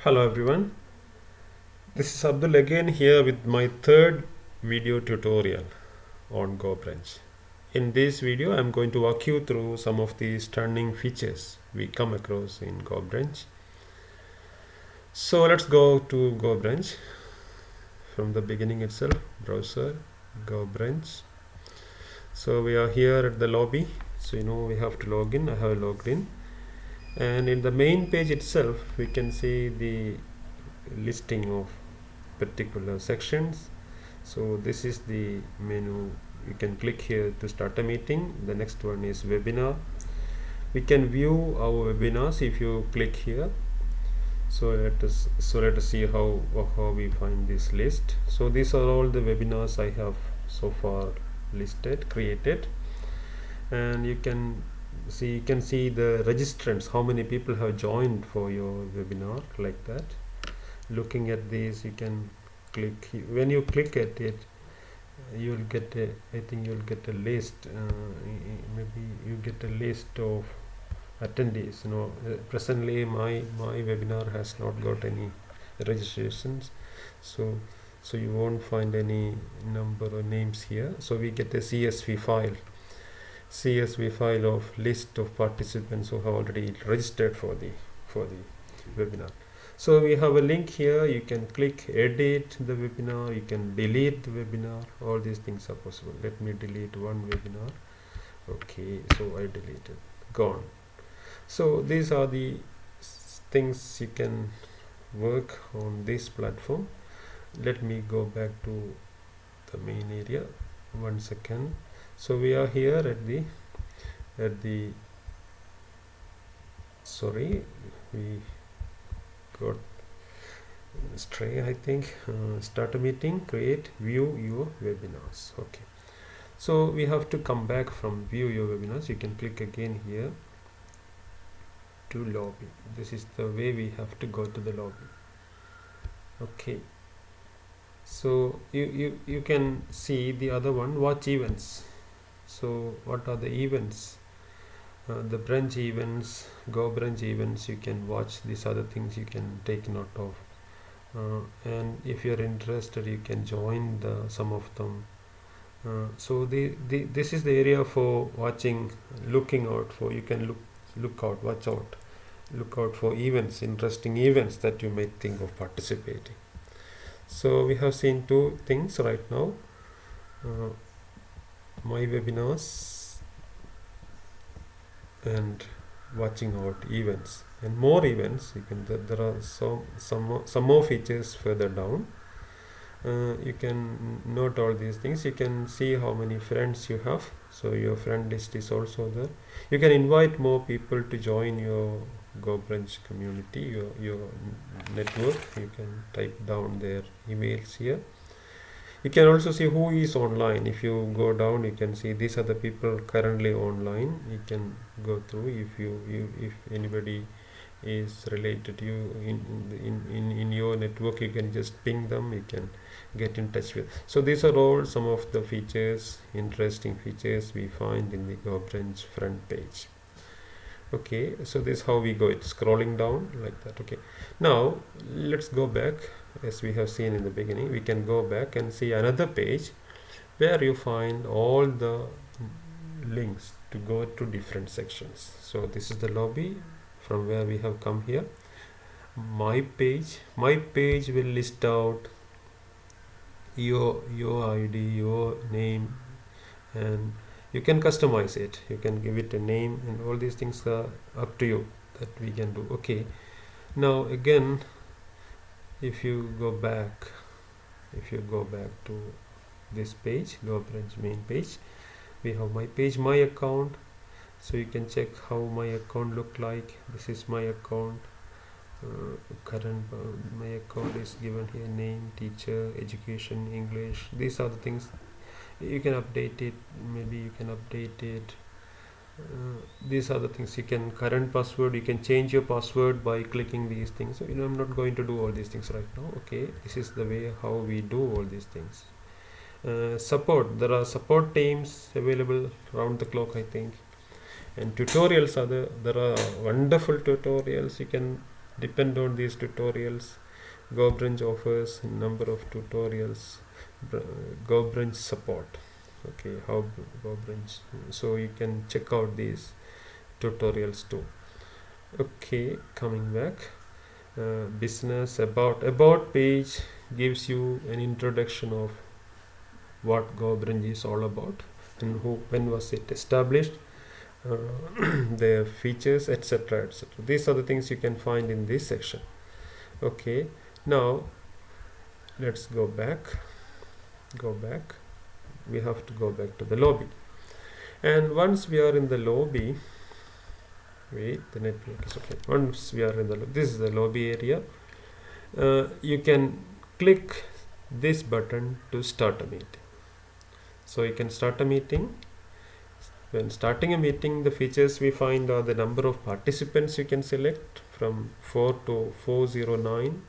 Hello everyone, this is Abdul again here with my third video tutorial on Gobrunch. In this video I'm going to walk you through some of the stunning features we come across in Gobrunch. So let's go to Gobrunch from the beginning itself, browser, Gobrunch. So we are here at the lobby, so we have to log in. I have logged in, and in the main page itself we can see the listing of particular sections. So this is the menu. You can click here to start a meeting. The next one is webinar. We can view our webinars if you click here. So let us see how we find this list. So these are all the webinars I have so far created, and you can see the registrants, how many people have joined for your webinar, like that. Looking at these, you can click when you click at it, you'll get you'll get a list. Maybe you get a list of attendees. Presently my webinar has not got any registrations, so you won't find any number or names here. So we get a CSV file of list of participants who have already registered for the webinar. So we have a link here. You can click edit the webinar, you can delete the webinar. All these things are possible. Let me delete one webinar. Okay, so I deleted, gone. So these are the things you can work on this platform. Let me go back to the main area 1 second. So we are here at the sorry, we got stray, I think. Start a meeting, create, view your webinars. Okay, so we have to come back from view your webinars. You can click again here to lobby. This is the way we have to go to the lobby. Okay, so you can see the other one, watch events. So what are the events? The brunch events, Gobrunch events, you can watch. These are the things you can take note of, and if you're interested, you can join some of them. So this is the area for watching, looking out for. You can look out for events, interesting events that you may think of participating. So we have seen two things right now, my webinars and watching out events, and more events. You can there are some more features further down. You can note all these things. You can see how many friends you have, so your friend list is also there. You can invite more people to join your Gobrunch community, your network. You can type down their emails here. You can also see who is online. If you go down, you can see these are the people currently online. You can go through. If anybody is related to you in your network, you can just ping them. You can get in touch with. So these are all some of the features, interesting features we find in the Gobrunch front page. Okay, so this is how we go. It's scrolling down like that. Okay, now let's go back. As we have seen in the beginning, we can go back and see another page where you find all the links to go to different sections. So this is the lobby from where we have come here. My page will list out your ID, your name, and you can customize it. You can give it a name, and all these things are up to you that we can do. Okay, now again, if you go back to this page, Gobrunch main page, we have my page, my account. So you can check how my account look like. This is my account. Current my account is given here: name, teacher, education, English. These are the things. You can update it. Maybe you can update it. These are the things. You can current password. You can change your password by clicking these things. So I'm not going to do all these things right now. Okay, this is the way how we do all these things. Support. There are support teams available around the clock, I think. And tutorials are there are wonderful tutorials. You can depend on these tutorials. Gobrunch offers a number of tutorials. Gobrunch support. Okay, how Gobrunch. So you can check out these tutorials too. Okay, coming back. Business about page gives you an introduction of what Gobrunch is all about and when was it established, their features, etc., etc. These are the things you can find in this section. Okay, now let's go back. We have to go back to the lobby, and once we are in the lobby, wait, the network is okay. Once we are in this is the lobby area. You can click this button to start a meeting. So you can start a meeting. When starting a meeting, the features we find are the number of participants you can select from 4 to 409.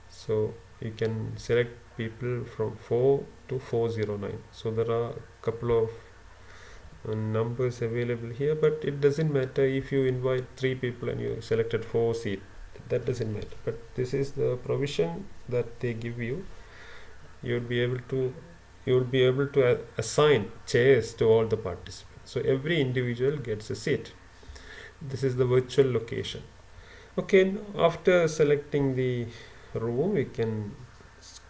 So you can select people from 4 to 409. So there are a couple of numbers available here, but it doesn't matter if you invite 3 people and you selected 4 seats. That doesn't matter. But this is the provision that they give you. You'll be able to assign chairs to all the participants. So every individual gets a seat. This is the virtual location. Okay, after selecting the room, we can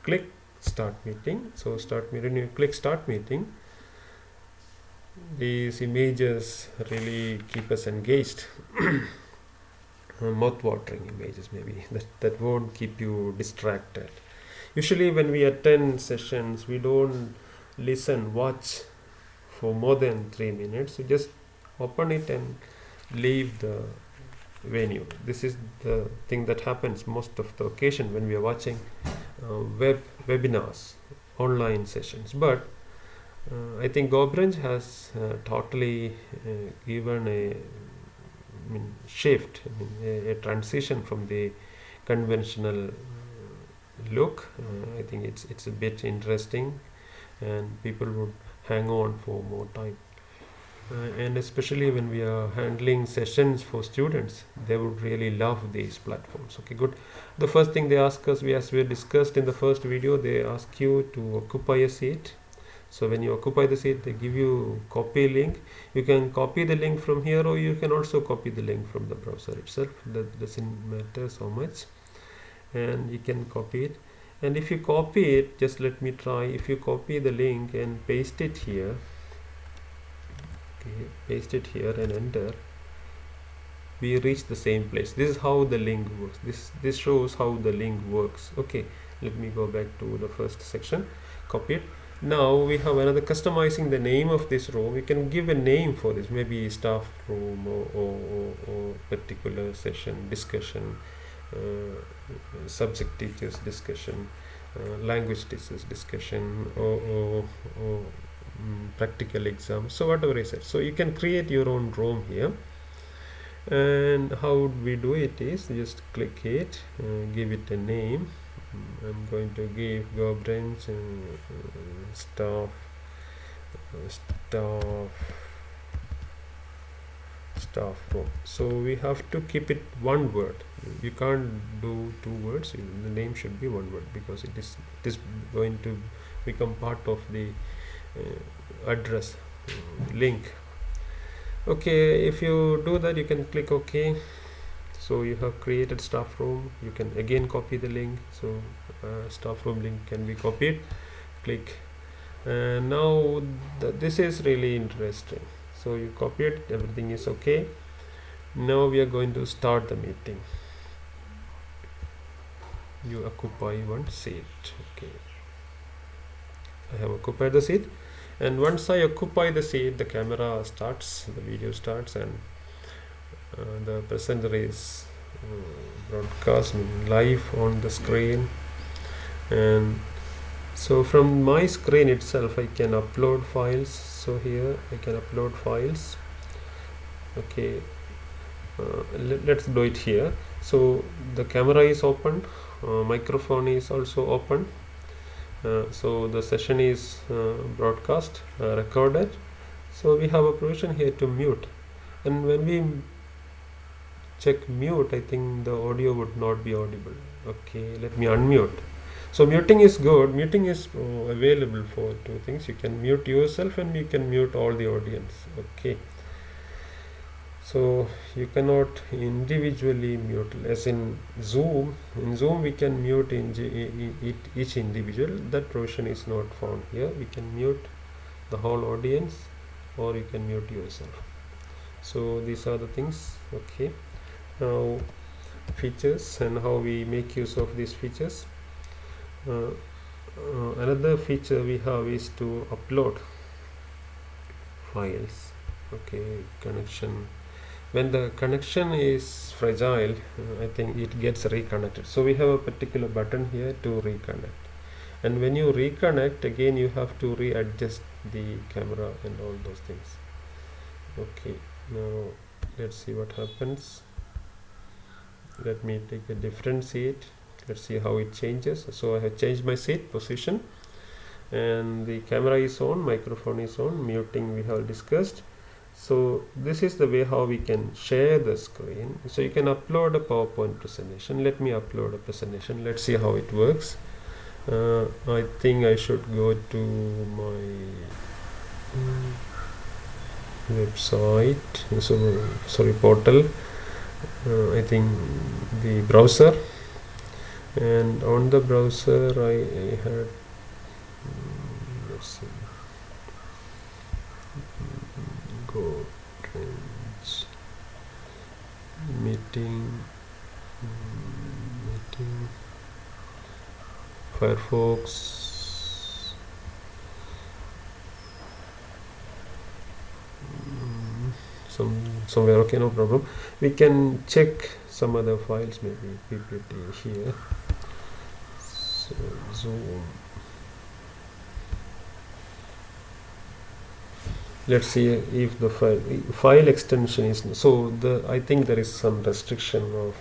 click start meeting. So when you click start meeting, these images really keep us engaged. Mouth-watering images, maybe that won't keep you distracted. Usually when we attend sessions, we don't watch for more than 3 minutes. You just open it and leave the venue. This is the thing that happens most of the occasion when we are watching webinars, online sessions. But I think Gobrunch has totally given a shift, a transition from the conventional look. I think it's a bit interesting, and people would hang on for more time. And especially when we are handling sessions for students, they would really love these platforms. Okay, good. The first thing they ask us, as we discussed in the first video, they ask you to occupy a seat. So when you occupy the seat, they give you copy link. You can copy the link from here, or you can also copy the link from the browser itself. That doesn't matter so much. And you can copy it. And if you copy it, just let me try. If you copy the link and paste it here, okay, paste it here and enter, we reach the same place. This is how the link works. This shows how the link works. Okay, let me go back to the first section. Copy it. Now we have another customizing the name of this room. We can give a name for this, maybe staff room or particular session discussion, subject teachers discussion, language teachers discussion, or practical exam. So whatever is it. So you can create your own room here. And how would we do it is just click it, give it a name. I'm going to give Gobrunch staff room. So we have to keep it one word. You can't do 2 words. The name should be 1 word, because it is going to become part of the address link. Okay, if you do that, you can click OK. So you have created staff room. You can again copy the link. So staff room link can be copied. Click. And now this is really interesting. So you copy it. Everything is okay. Now we are going to start the meeting. You occupy 1 seat. Okay. I have occupied the seat. And once I occupy the seat, the camera starts, the video starts, and the presenter is broadcast live on the screen. And so from my screen itself, I can upload files. So here I can upload files. Okay, let's do it here. So the camera is open, microphone is also open. So the session is broadcast, recorded. So we have a provision here to mute, and when we check mute, I think the audio would not be audible. Okay, let me unmute. So muting is good. Muting is available for two things. You can mute yourself and you can mute all the audience. Okay. So you cannot individually mute, as in Zoom. In Zoom we can mute each individual. That provision is not found here. We can mute the whole audience, or you can mute yourself. So these are the things. Okay. Now features and how we make use of these features. Another feature we have is to upload files. Okay, connection. When the connection is fragile, I think it gets reconnected. So we have a particular button here to reconnect. And when you reconnect, again you have to readjust the camera and all those things. Okay, now let's see what happens. Let me take a different seat. Let's see how it changes. So I have changed my seat position, and the camera is on, microphone is on, muting we have discussed. So this is the way how we can share the screen. So you can upload a PowerPoint presentation. Let me upload a presentation. Let's see how it works. I think I should go to my website. So sorry, portal. I think the browser, and on the browser I had let's see, Gobrunch meeting Firefox, somewhere. Okay, no problem. We can check some other files, maybe PPT here. So Zoom. Let's see if the file extension is so. I think there is some restriction of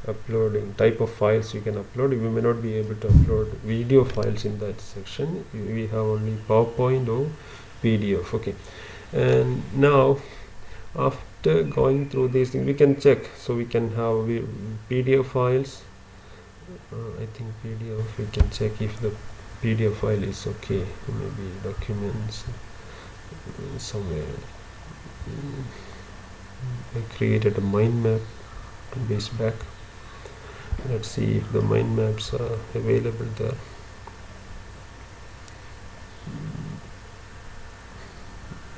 uploading type of files you can upload. We may not be able to upload video files in that section. We have only PowerPoint or PDF. Okay, and now after going through these things, we can check. So we can have PDF files. I think PDF, we can check if the PDF file is okay. Maybe documents somewhere. I created a mind map to base back. Let's see if the mind maps are available there.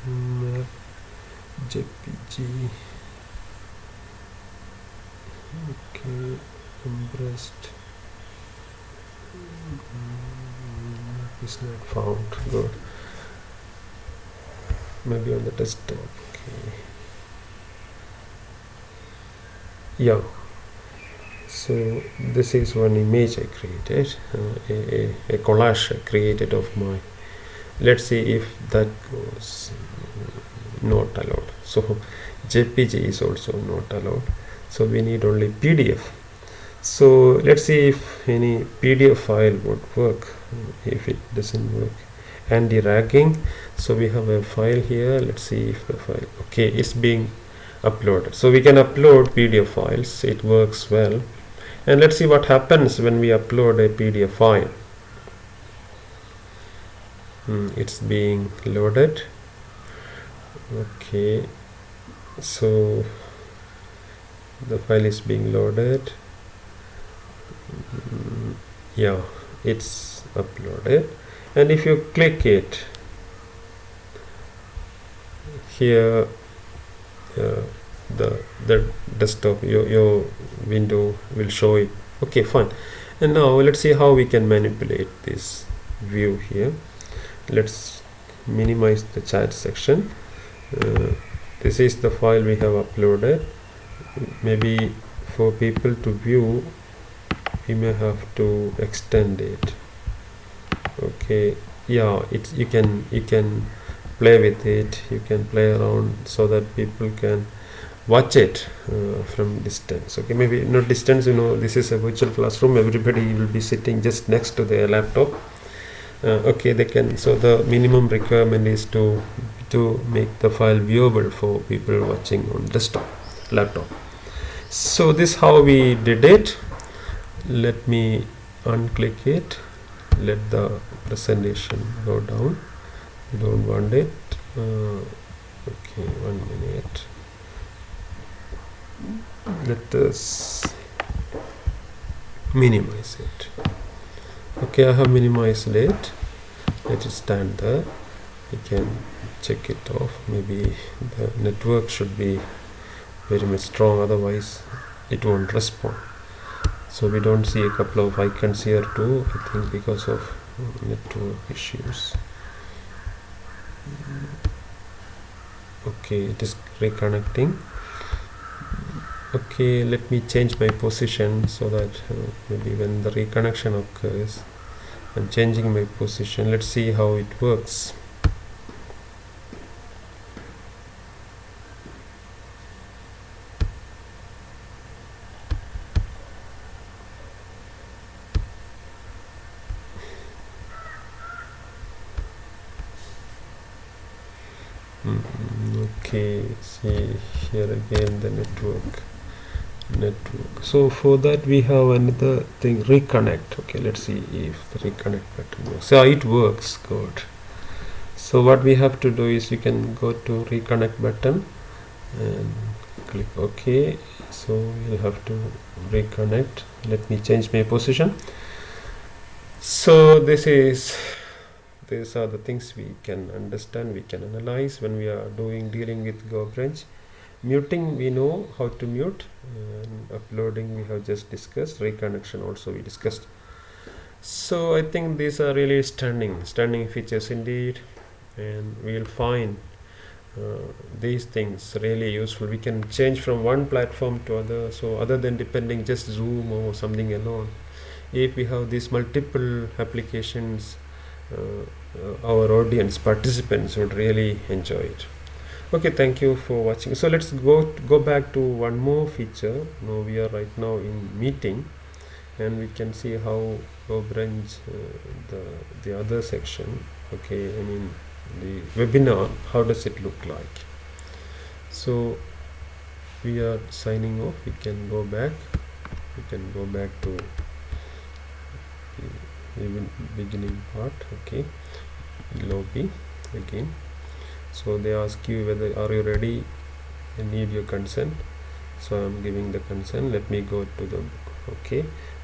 Map JPG. Okay, compressed. Is not found. Good. Maybe on the desktop. Okay. Yeah. So this is one image I created, a collage I created of my. Let's see if that goes not allowed. So JPG is also not allowed. So we need only PDF. So let's see if any PDF file would work. If it doesn't work, anti-ragging. So we have a file here. Let's see if the file. Okay, it's being uploaded. So we can upload PDF files. It works well. And let's see what happens when we upload a PDF file. It's being loaded. Okay, so the file is being loaded. Yeah, it's uploaded, and if you click it here, the desktop, your window will show it. Okay, fine. And now let's see how we can manipulate this view here. Let's minimize the chat section. This is the file we have uploaded. Maybe for people to view, we may have to extend it. Okay, yeah, it's you can play with it, you can play around so that people can watch it from distance. Okay, maybe not distance, this is a virtual classroom, everybody will be sitting just next to their laptop. Okay, they can. So the minimum requirement is to make the file viewable for people watching on desktop laptop. So this how we did it. Let me unclick it. Let the presentation go down. We don't want it. Okay, 1 minute. Let us minimize it. Okay, I have minimized it. Let it stand there. I can check it off. Maybe the network should be very much strong, otherwise it won't respond. So we don't see a couple of icons here too, I think because of network issues. Okay, it is reconnecting. Okay, let me change my position so that maybe when the reconnection occurs, I'm changing my position. Let's see how it works. Okay, see here again the network. So for that we have another thing, reconnect. Okay, let's see if the reconnect button works. So it works good. So what we have to do is you can go to reconnect button and click OK. So you have to reconnect. Let me change my position. So these are the things we can understand, we can analyze when we are dealing with Gobrunch. Muting, we know how to mute, and uploading we have just discussed, reconnection also we discussed. So I think these are really stunning features indeed, and we will find these things really useful. We can change from one platform to other, so other than depending just Zoom or something alone, if we have these multiple applications, our audience participants would really enjoy it. Okay, thank you for watching. So let's go back to one more feature. Now we are right now in meeting, and we can see how Gobrunch, the other section. Okay, I mean the webinar. How does it look like? So we are signing off. We can go back. We can go back to the beginning part. Okay, lobby again. So they ask you whether are you ready and need your consent. So I'm giving the consent. Let me go to the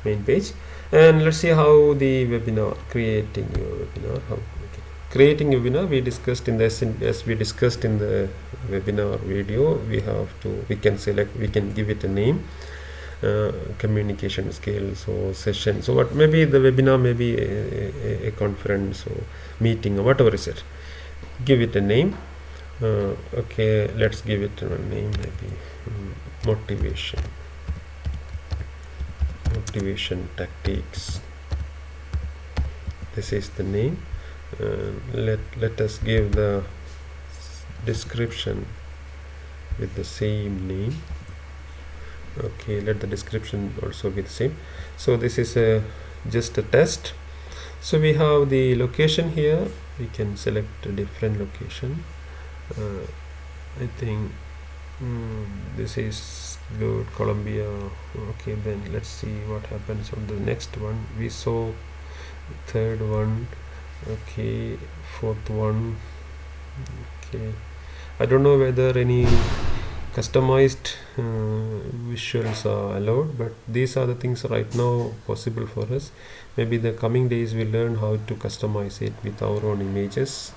main page, and let's see how the webinar, creating your webinar. Creating a webinar we discussed in this, as we discussed in the webinar video. We can give it a name, communication skills or session. So what, maybe the webinar may be a conference or meeting or whatever is it. Give it a name. Okay, let's give it a name, maybe motivation tactics. This is the name. Let us give the description with the same name. Okay, let the description also be the same. So this is just a test. So we have the location here. We can select a different location. I think this is good, Colombia. Okay, then let's see what happens on the next one. We saw third one. Okay, fourth one. Okay, I don't know whether any customized visuals are allowed, but these are the things right now possible for us. Maybe the coming days we'll learn how to customize it with our own images.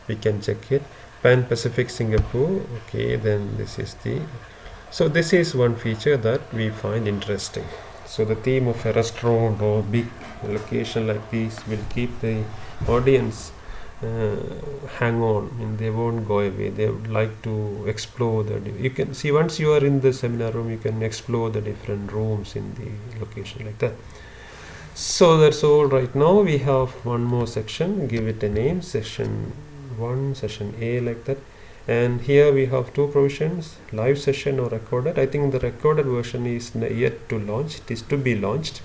We can check it. Pan Pacific Singapore. Okay, then this is one feature that we find interesting. So the theme of a restaurant or big location like this will keep the audience hang on, and they won't go away. They would like to explore you can see, once you are in the seminar room, you can explore the different rooms in the location like that. So that's all. Right now we have one more section. Give it a name, session 1, session A, like that. And here we have two provisions, live session or recorded. I think the recorded version is yet to launch. It is to be launched,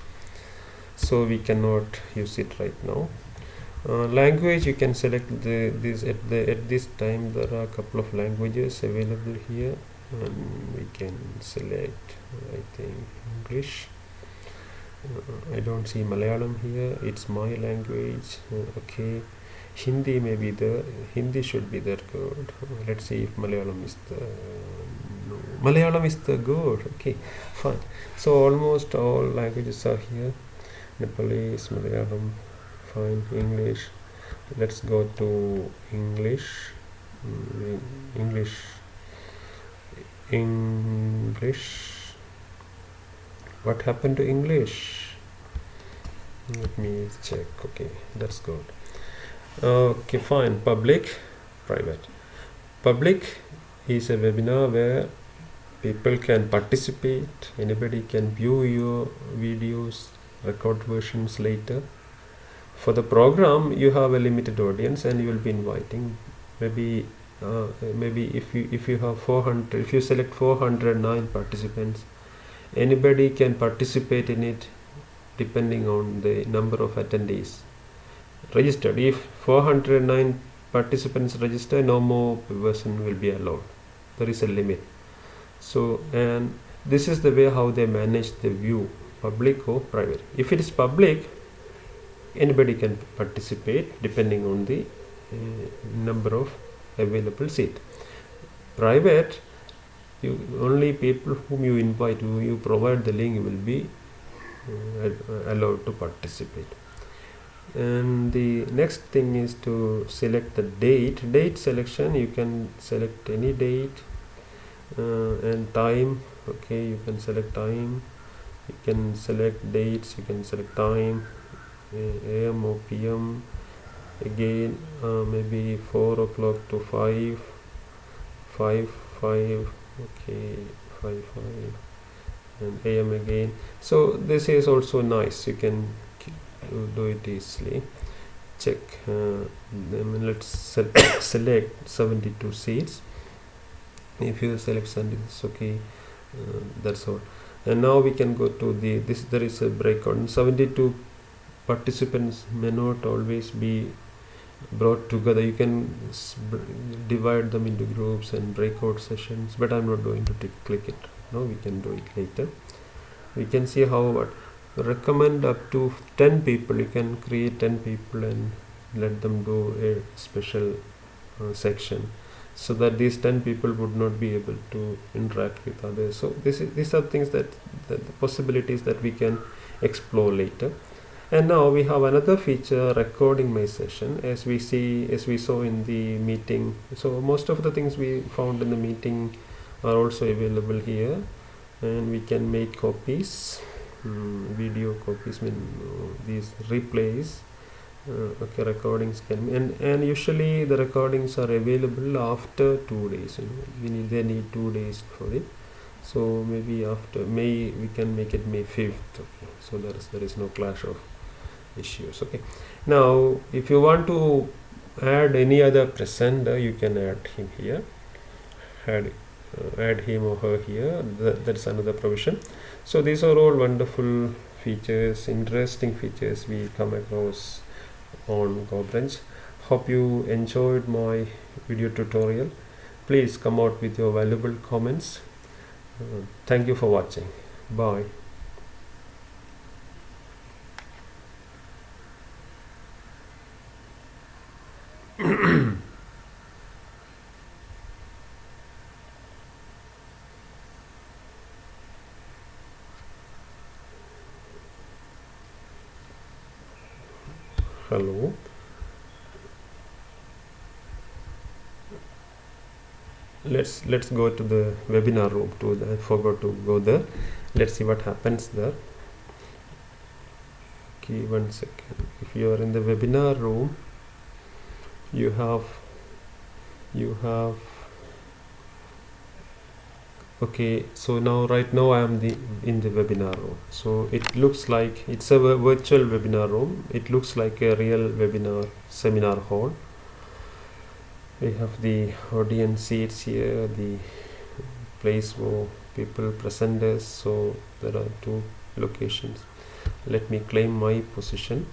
so we cannot use it right now. Language, you can select this at this time. There are a couple of languages available here. and we can select, I think, English. I don't see Malayalam here. It's my language. Okay, Hindi may be there. Hindi should be there. Good. Let's see if Malayalam is the. No, Malayalam is the good. Okay, fine. So almost all languages are here. Nepalese, Malayalam, fine. English. Let's go to English. English. English. What happened to English? Let me check. Okay, that's good. Okay, fine. Public, private. Public is a webinar where people can participate. Anybody can view your videos, record versions later. For the program, you have a limited audience, and you will be inviting. Maybe if you have 400, if you select 409 participants, anybody can participate in it depending on the number of attendees registered. If 409 participants register, no more person will be allowed. There is a limit. So, and this is the way how they manage the view, public or private. If it is public, anybody can participate depending on the number of available seat. Private, only people whom you invite, who you provide the link, will be allowed to participate. And the next thing is to select the date selection. You can select any date, and time. Okay, you can select time, you can select dates, you can select time, AM or PM. Again, maybe 4 o'clock to 5, 5, okay, 5, and AM again. So this is also nice. You can do it easily. Check. Then let's select 72 seats. If you select 70, it's okay. That's all. And now we can go to this. There is a breakout. 72 participants may not always be brought together. You can divide them into groups and breakout sessions, but I'm not going to click it. No, we can do it later. We can see how recommend up to 10 people. You can create 10 people and let them do a special section, so that these 10 people would not be able to interact with others. So these are things that the possibilities that we can explore later. And now we have another feature, recording my session, as we saw in the meeting. So most of the things we found in the meeting are also available here, and we can make copies, video copies, these replays. Okay, recordings can be, and usually the recordings are available after 2 days. They need 2 days for it. So maybe after May, we can make it May 5th. Okay, so there is no clash of issues. Okay, now if you want to add any other presenter, you can add him here, add him or her here. That's another provision. So these are all wonderful features, interesting features we come across on Gobrunch. Hope you enjoyed my video tutorial. Please come out with your valuable comments. Thank you for watching. Bye. Hello. Let's go to the webinar room too. I forgot to go there. Let's see what happens there. Okay, 1 second. If you are in the webinar room, you have okay, so right now I am in the webinar room. So it looks like it's a virtual webinar room. It looks like a real webinar seminar hall. We have the audience seats here, the place for people, presenters. So there are 2 locations. Let me claim my position.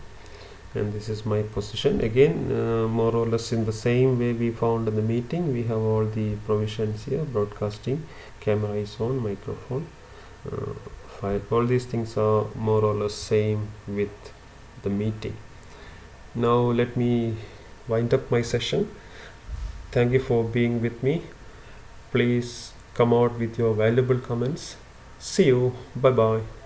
and this is my position again, more or less in the same way we found in the meeting. We have all the provisions here: broadcasting, camera is on, microphone, file. All these things are more or less same with the meeting. Now let me wind up my session. Thank you for being with me. Please come out with your valuable comments. See you. Bye bye.